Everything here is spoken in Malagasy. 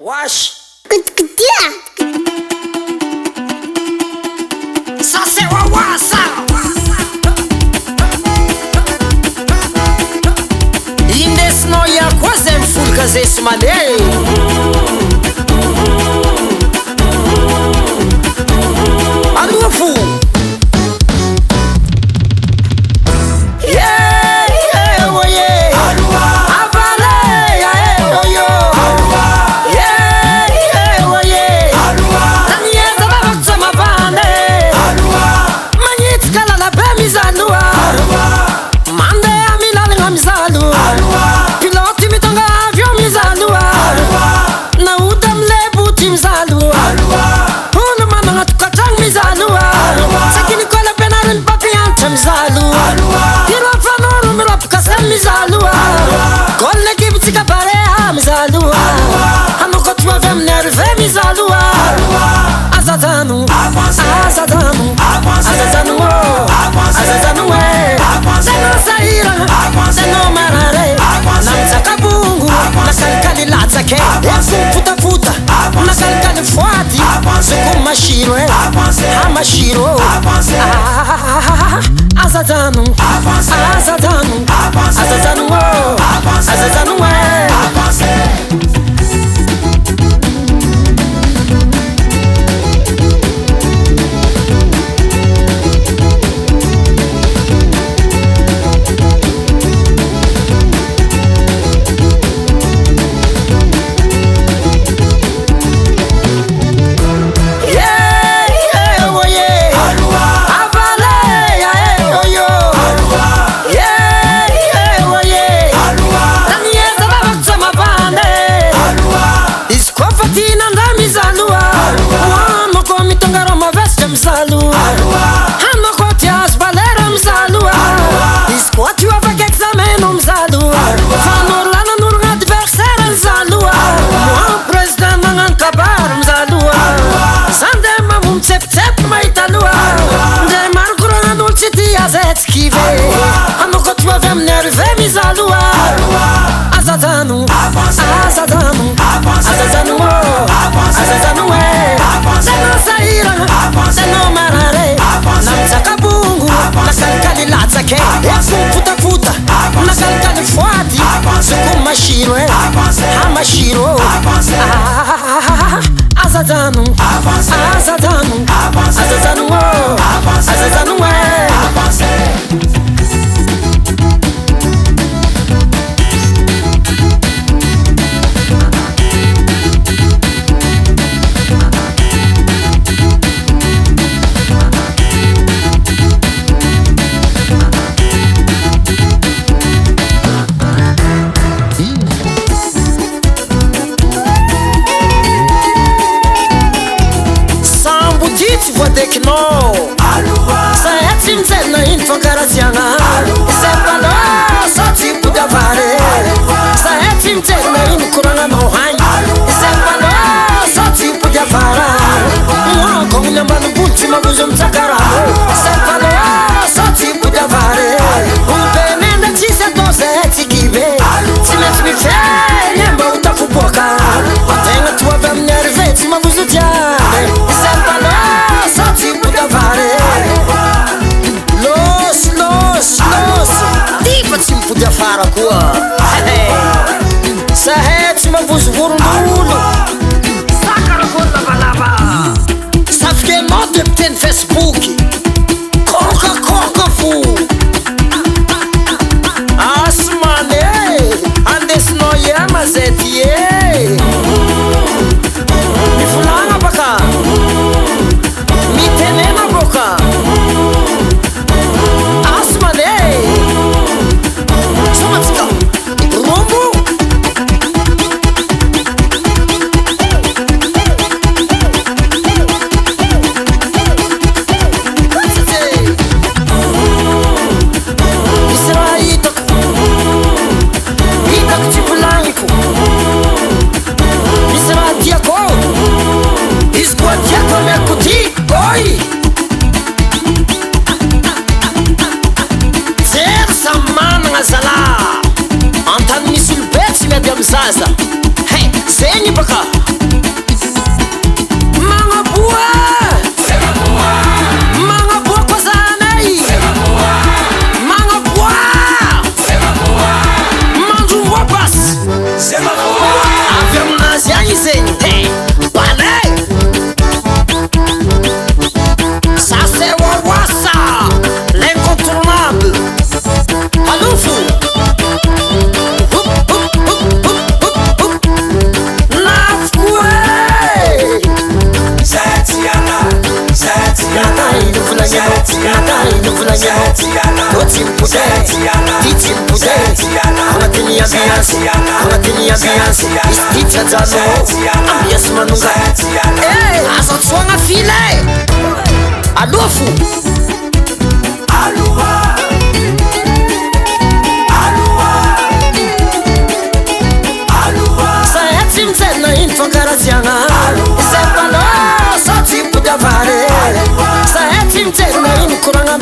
Wash. Где? Sase Wawa Indesino ya koza mifulika zay sy mandeha aloha fo Azazanu, azazanu, azazanu, azazanu, seno saira, seno marare, namtaka bungu, nakalkali latsake, futa futa, nakalkali fuati, suku mashiro, hamashiro, azazanu, azazanu, azazanu, azazanu, Azazanu, azazanu, azazanu, azazanu, seno saira, seno marare, namtaka bungu, nakalkali latsake, futa futa, nakalkali fuati, suku mashiro, hamashiro, azazanu, azazanu, azazanu, azazanu, no Saeti mzena infokaraziana Sepalo soti budavare Saeti mzena inkurana no hai Sepalo soti budavara Mwako minambanu bunti mabuzo mtakara Sepalo soti budavare Ubenenda chise dose eti kive Timet mife nyemba utakuboka Watenga tuwa bemnerve timabuzo tiane Sepalo podia fara koa Sahe tsy mavozo vorondolo Sakarakoa lavalava Safikenao de miteny Facebook Koka fo Asmane Andesinao iama zay ty Mivolagna baka Mitenena boka azy agny zegny balai ça c'est Wawa l'incontournable alofo azatsogna filay alofo Aloha zahay tsy mijerina ino fankaraziagna zay mpanao sa tsy mpodiavary zahay tsy mijerina ino koragna